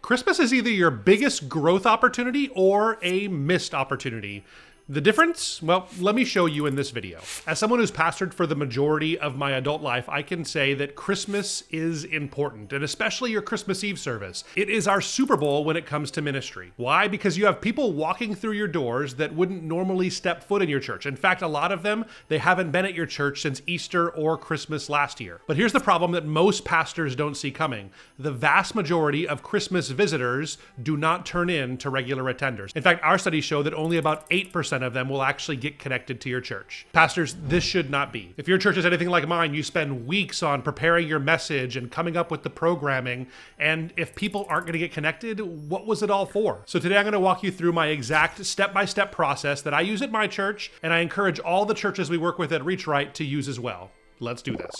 Christmas is either your biggest growth opportunity or a missed opportunity. The difference? Well, let me show you in this video. As someone who's pastored for the majority of my adult life, I can say that Christmas is important, and especially your Christmas Eve service. It is our Super Bowl when it comes to ministry. Why? Because you have people walking through your doors that wouldn't normally step foot in your church. In fact, a lot of them, they haven't been at your church since Easter or Christmas last year. But here's the problem that most pastors don't see coming. The vast majority of Christmas visitors do not turn in to regular attenders. In fact, our studies show that only about 8% of them will actually get connected to your church. Pastors, this should not be. If your church is anything like mine, you spend weeks on preparing your message and coming up with the programming, and if people aren't going to get connected, what was it all for? So today I'm going to walk you through my exact step-by-step process that I use at my church, and I encourage all the churches we work with at Reach Right to use as well. Let's do this.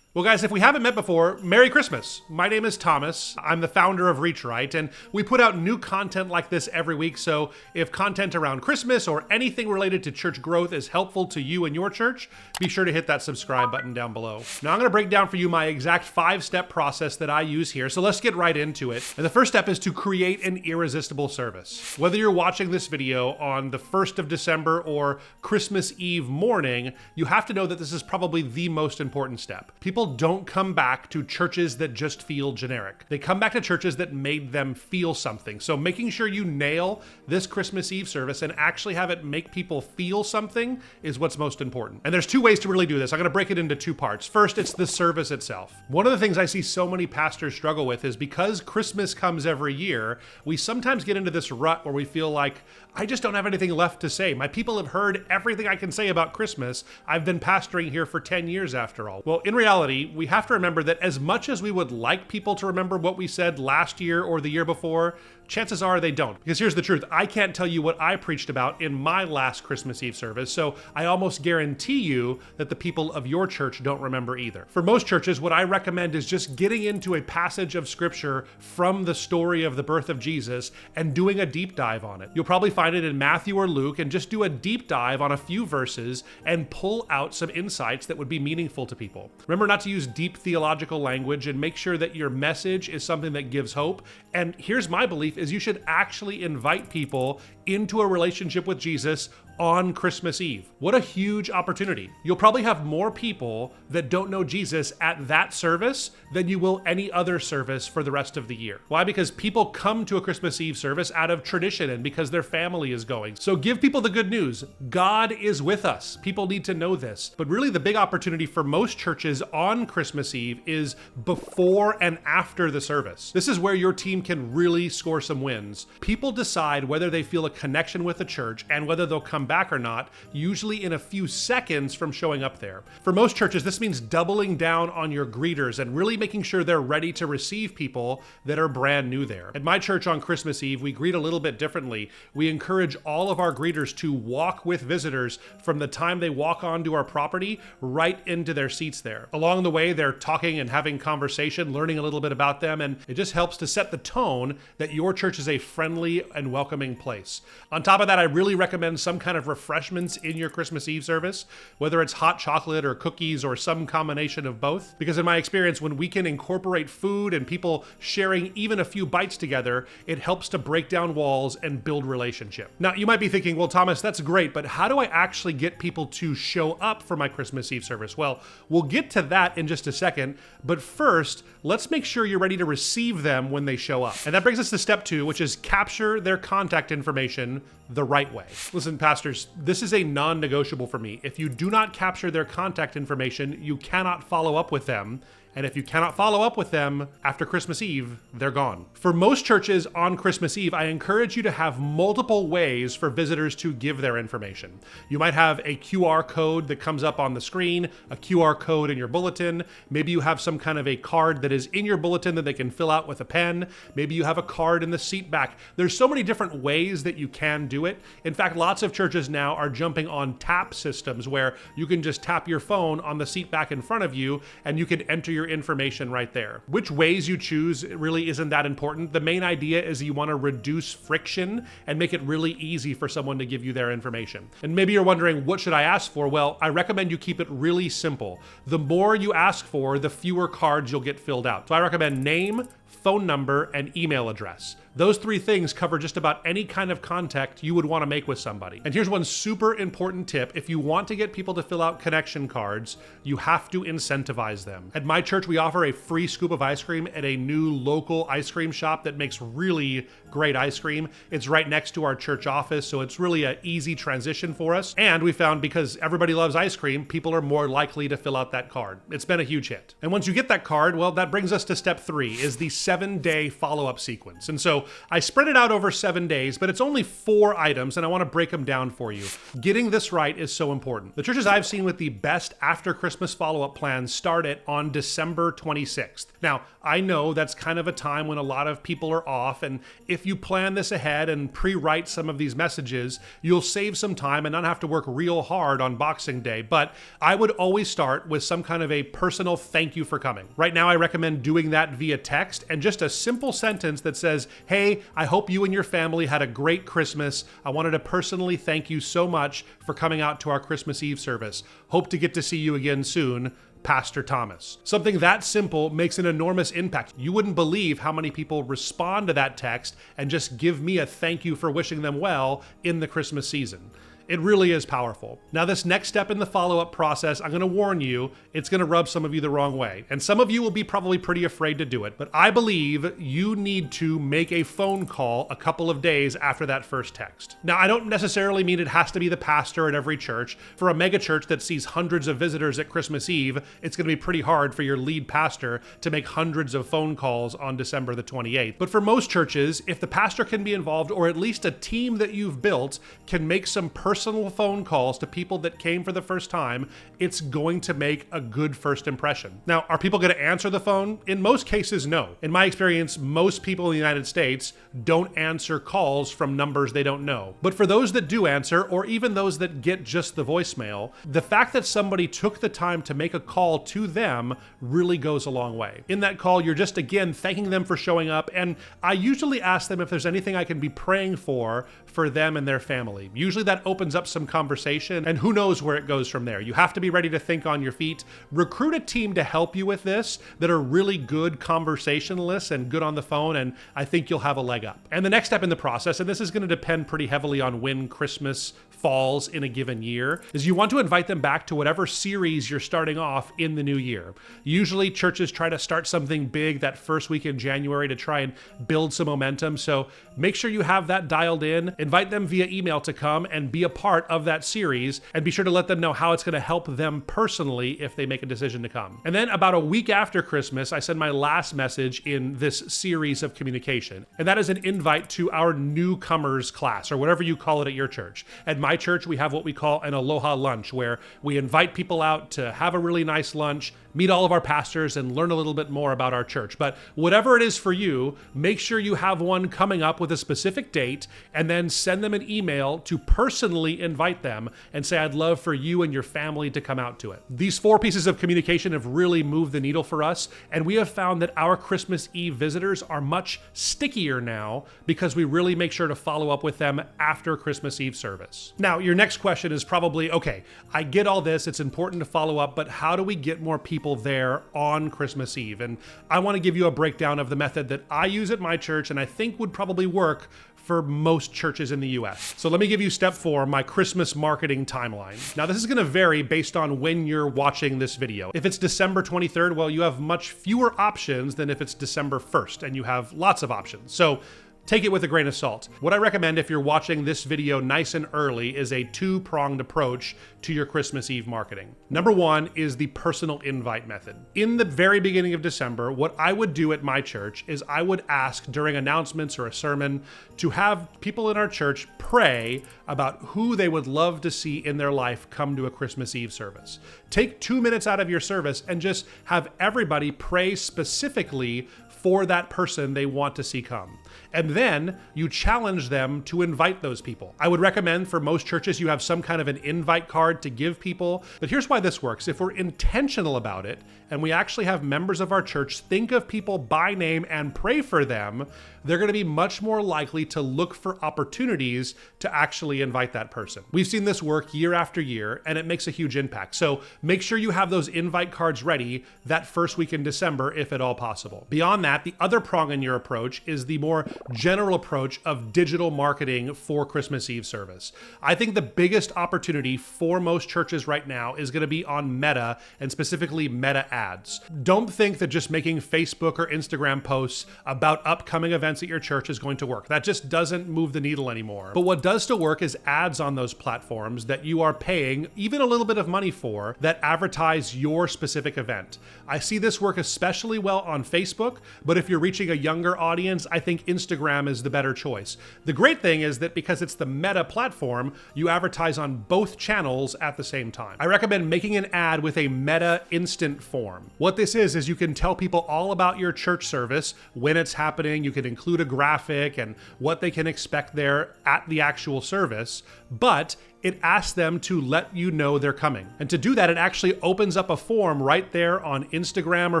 Well, guys, if we haven't met before, Merry Christmas. My name is Thomas. I'm the founder of Reach Right, and we put out new content like this every week, so if content around Christmas or anything related to church growth is helpful to you and your church, be sure to hit that subscribe button down below. Now, I'm going to break down for you my exact 5-step process that I use here, so let's get right into it. And the first step is to create an irresistible service. Whether you're watching this video on the 1st of December or Christmas Eve morning, you have to know that this is probably the most important step. People don't come back to churches that just feel generic. They come back to churches that made them feel something. So making sure you nail this Christmas Eve service and actually have it make people feel something is what's most important. And there's two ways to really do this. I'm going to break it into two parts. First, it's the service itself. One of the things I see so many pastors struggle with is because Christmas comes every year, we sometimes get into this rut where we feel like, I just don't have anything left to say. My people have heard everything I can say about Christmas. I've been pastoring here for 10 years after all. Well, in reality, we have to remember that as much as we would like people to remember what we said last year or the year before, chances are they don't. Because here's the truth. I can't tell you what I preached about in my last Christmas Eve service, so I almost guarantee you that the people of your church don't remember either. For most churches, what I recommend is just getting into a passage of scripture from the story of the birth of Jesus and doing a deep dive on it. You'll probably find it in Matthew or Luke, and just do a deep dive on a few verses and pull out some insights that would be meaningful to people. Remember not to use deep theological language, and make sure that your message is something that gives hope. And here's my belief is you should actually invite people into a relationship with Jesus on Christmas Eve. What a huge opportunity. You'll probably have more people that don't know Jesus at that service than you will any other service for the rest of the year. Why? Because people come to a Christmas Eve service out of tradition and because their family is going. So give people the good news. God is with us. People need to know this. But really the big opportunity for most churches on Christmas Eve is before and after the service. This is where your team can really score some wins. People decide whether they feel a connection with the church and whether they'll come back or not, usually in a few seconds from showing up there. For most churches, this means doubling down on your greeters and really making sure they're ready to receive people that are brand new there. At my church on Christmas Eve, we greet a little bit differently. We encourage all of our greeters to walk with visitors from the time they walk onto our property right into their seats there. Along the way, they're talking and having conversation, learning a little bit about them, and it just helps to set the tone that your church is a friendly and welcoming place. On top of that, I really recommend some kind of refreshments in your Christmas Eve service, whether it's hot chocolate or cookies or some combination of both. Because in my experience, when we can incorporate food and people sharing even a few bites together, it helps to break down walls and build relationship. Now, you might be thinking, well, Thomas, that's great, but how do I actually get people to show up for my Christmas Eve service? Well, we'll get to that in just a second, but first, let's make sure you're ready to receive them when they show up. And that brings us to step 2, which is capture their contact information the right way. Listen, pastors, this is a non-negotiable for me. If you do not capture their contact information, you cannot follow up with them. And if you cannot follow up with them after Christmas Eve, they're gone. For most churches on Christmas Eve, I encourage you to have multiple ways for visitors to give their information. You might have a QR code that comes up on the screen, a QR code in your bulletin. Maybe you have some kind of a card that is in your bulletin that they can fill out with a pen. Maybe you have a card in the seat back. There's so many different ways that you can do it. In fact, lots of churches now are jumping on tap systems where you can just tap your phone on the seat back in front of you and you can enter your information right there. Which ways you choose really isn't that important. The main idea is you want to reduce friction and make it really easy for someone to give you their information. And maybe you're wondering, what should I ask for? Well, I recommend you keep it really simple. The more you ask for, the fewer cards you'll get filled out. So I recommend name, phone number, and email address. Those 3 things cover just about any kind of contact you would want to make with somebody. And here's one super important tip. If you want to get people to fill out connection cards, you have to incentivize them. At my church, we offer a free scoop of ice cream at a new local ice cream shop that makes really great ice cream. It's right next to our church office, so it's really an easy transition for us. And we found because everybody loves ice cream, people are more likely to fill out that card. It's been a huge hit. And once you get that card, well, that brings us to step 3, is the 7-day follow-up sequence. And so I spread it out over 7 days, but it's only 4 items, and I want to break them down for you. Getting this right is so important. The churches I've seen with the best after Christmas follow-up plans start it on December 26th. Now, I know that's kind of a time when a lot of people are off, and if you plan this ahead and pre-write some of these messages, you'll save some time and not have to work real hard on Boxing Day. But I would always start with some kind of a personal thank you for coming. Right now, I recommend doing that via text and just a simple sentence that says, "Hey, I hope you and your family had a great Christmas. I wanted to personally thank you so much for coming out to our Christmas Eve service. Hope to get to see you again soon, Pastor Thomas." Something that simple makes an enormous impact. You wouldn't believe how many people respond to that text and just give me a thank you for wishing them well in the Christmas season. It really is powerful. Now, this next step in the follow-up process, I'm going to warn you, it's going to rub some of you the wrong way. And some of you will be probably pretty afraid to do it. But I believe you need to make a phone call a couple of days after that first text. Now, I don't necessarily mean it has to be the pastor at every church. For a mega church that sees hundreds of visitors at Christmas Eve, it's going to be pretty hard for your lead pastor to make hundreds of phone calls on December the 28th. But for most churches, if the pastor can be involved, or at least a team that you've built can make some personal phone calls to people that came for the first time, it's going to make a good first impression. Now, are people going to answer the phone? In most cases, no. In my experience, most people in the United States don't answer calls from numbers they don't know. But for those that do answer, or even those that get just the voicemail, the fact that somebody took the time to make a call to them really goes a long way. In that call, you're just, again, thanking them for showing up, and I usually ask them if there's anything I can be praying for them and their family. Usually that opens up some conversation, and who knows where it goes from there. You have to be ready to think on your feet. Recruit a team to help you with this that are really good conversationalists and good on the phone, and I think you'll have a leg up. And the next step in the process, and this is going to depend pretty heavily on when Christmas falls in a given year, is you want to invite them back to whatever series you're starting off in the new year. Usually churches try to start something big that first week in January to try and build some momentum, so make sure you have that dialed in. Invite them via email to come and be a part of that series, and be sure to let them know how it's going to help them personally if they make a decision to come. And then about a week after Christmas, I send my last message in this series of communication, and that is an invite to our newcomers class, or whatever you call it at your church. At my church, we have what we call an Aloha lunch, where we invite people out to have a really nice lunch, meet all of our pastors, and learn a little bit more about our church. But whatever it is for you, make sure you have one coming up with a specific date, and then send them an email to personally invite them and say, "I'd love for you and your family to come out to it." These 4 pieces of communication have really moved the needle for us, and we have found that our Christmas Eve visitors are much stickier now because we really make sure to follow up with them after Christmas Eve service. Now, your next question is probably, okay, I get all this, it's important to follow up, but how do we get more people there on Christmas Eve? And I want to give you a breakdown of the method that I use at my church and I think would probably work for most churches in the US. So let me give you step 4, my Christmas marketing timeline. Now, this is going to vary based on when you're watching this video. If it's December 23rd, well, you have much fewer options than if it's December 1st, and you have lots of options. So take it with a grain of salt. What I recommend if you're watching this video nice and early is a 2-pronged approach to your Christmas Eve marketing. Number 1 is the personal invite method. In the very beginning of December, what I would do at my church is I would ask during announcements or a sermon to have people in our church pray about who they would love to see in their life come to a Christmas Eve service. Take 2 minutes out of your service and just have everybody pray specifically for that person they want to see come. And then you challenge them to invite those people. I would recommend for most churches you have some kind of an invite card to give people. But here's why this works. If we're intentional about it, and we actually have members of our church think of people by name and pray for them, they're going to be much more likely to look for opportunities to actually invite that person. We've seen this work year after year, and it makes a huge impact. So make sure you have those invite cards ready that first week in December, if at all possible. Beyond that, that, the other prong in your approach is the more general approach of digital marketing for Christmas Eve service. I think the biggest opportunity for most churches right now is going to be on Meta, and specifically Meta ads. Don't think that just making Facebook or Instagram posts about upcoming events at your church is going to work. That just doesn't move the needle anymore. But what does still work is ads on those platforms that you are paying even a little bit of money for that advertise your specific event. I see this work especially well on Facebook, but if you're reaching a younger audience, I think Instagram is the better choice. The great thing is that because it's the Meta platform, you advertise on both channels at the same time. I recommend making an ad with a Meta instant form. What this is you can tell people all about your church service, when it's happening, you can include a graphic and what they can expect there at the actual service, but it asks them to let you know they're coming. And to do that, it actually opens up a form right there on Instagram or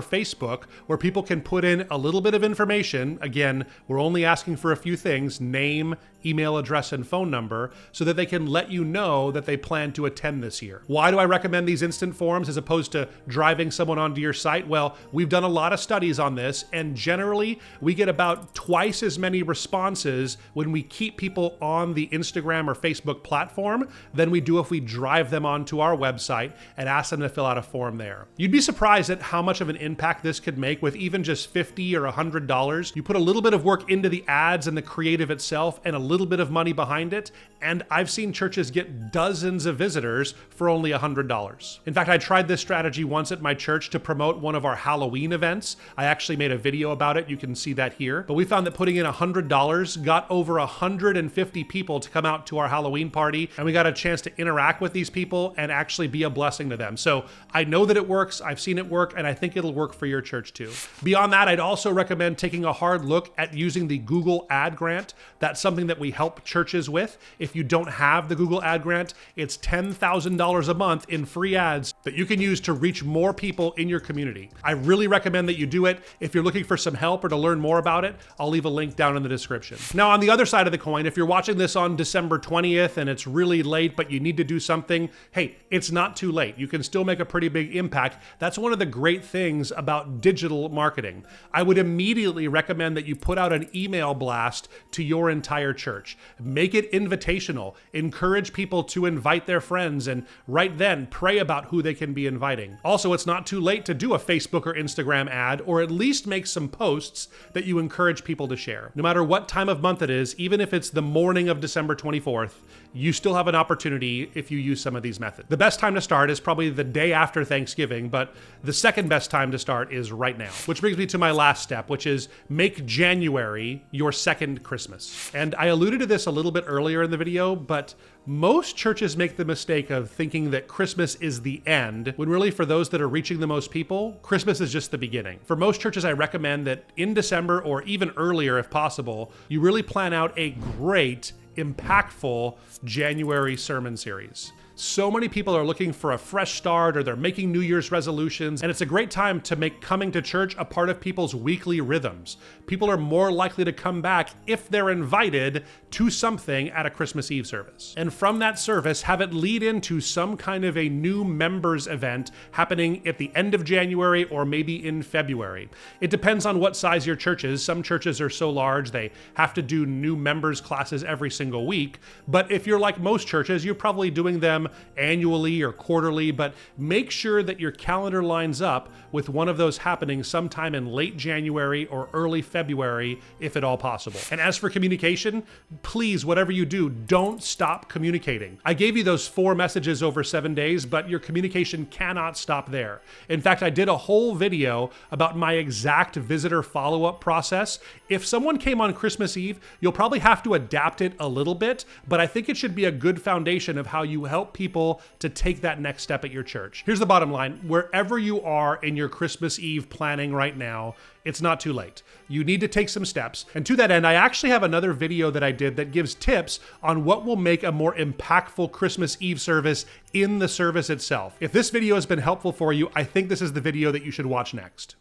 Facebook where people can put in a little bit of information. Again, we're only asking for a few things: name, email address, and phone number, so that they can let you know that they plan to attend this year. Why do I recommend these instant forms as opposed to driving someone onto your site? Well, we've done a lot of studies on this, and generally we get about twice as many responses when we keep people on the Instagram or Facebook platform than we do if we drive them onto our website and ask them to fill out a form there. You'd be surprised at how much of an impact this could make with even just $50 or $100. You put a little bit of work into the ads and the creative itself and a little bit of money behind it, and I've seen churches get dozens of visitors for only $100. In fact, I tried this strategy once at my church to promote one of our Halloween events. I actually made a video about it. You can see that here. But we found that putting in $100 got over 150 people to come out to our Halloween party, and we got a chance to interact with these people and actually be a blessing to them. So I know that it works, I've seen it work, and I think it'll work for your church too. Beyond that, I'd also recommend taking a hard look at using the Google Ad Grant. That's something that we help churches with. If you don't have the Google Ad Grant, it's $10,000 a month in free ads that you can use to reach more people in your community. I really recommend that you do it. If you're looking for some help or to learn more about it, I'll leave a link down in the description. Now, on the other side of the coin, if you're watching this on December 20th and it's really late, but you need to do something, hey, it's not too late. You can still make a pretty big impact. That's one of the great things about digital marketing. I would immediately recommend that you put out an email blast to your entire church. Make it invitational. Encourage people to invite their friends, and right then pray about who they can be inviting. Also, it's not too late to do a Facebook or Instagram ad, or at least make some posts that you encourage people to share. No matter what time of month it is, even if it's the morning of December 24th, you still have an opportunity if you use some of these methods. The best time to start is probably the day after Thanksgiving, but the second best time to start is right now. Which brings me to my last step, which is make January your second Christmas. And I alluded to this a little bit earlier in the video, but most churches make the mistake of thinking that Christmas is the end, when really for those that are reaching the most people, Christmas is just the beginning. For most churches, I recommend that in December or even earlier if possible, you really plan out a great, impactful January sermon series. So many people are looking for a fresh start, or they're making New Year's resolutions, and it's a great time to make coming to church a part of people's weekly rhythms. People are more likely to come back if they're invited to something at a Christmas Eve service. And from that service, have it lead into some kind of a new members event happening at the end of January or maybe in February. It depends on what size your church is. Some churches are so large they have to do new members classes every single week, but if you're like most churches, you're probably doing them annually or quarterly, but make sure that your calendar lines up with one of those happening sometime in late January or early February, if at all possible. And as for communication, please, whatever you do, don't stop communicating. I gave you those 4 messages over 7 days, but your communication cannot stop there. In fact, I did a whole video about my exact visitor follow-up process. If someone came on Christmas Eve, you'll probably have to adapt it a little bit, but I think it should be a good foundation of how you help people to take that next step at your church. Here's the bottom line. Wherever you are in your Christmas Eve planning right now, it's not too late. You need to take some steps. And to that end, I actually have another video that I did that gives tips on what will make a more impactful Christmas Eve service in the service itself. If this video has been helpful for you, I think this is the video that you should watch next.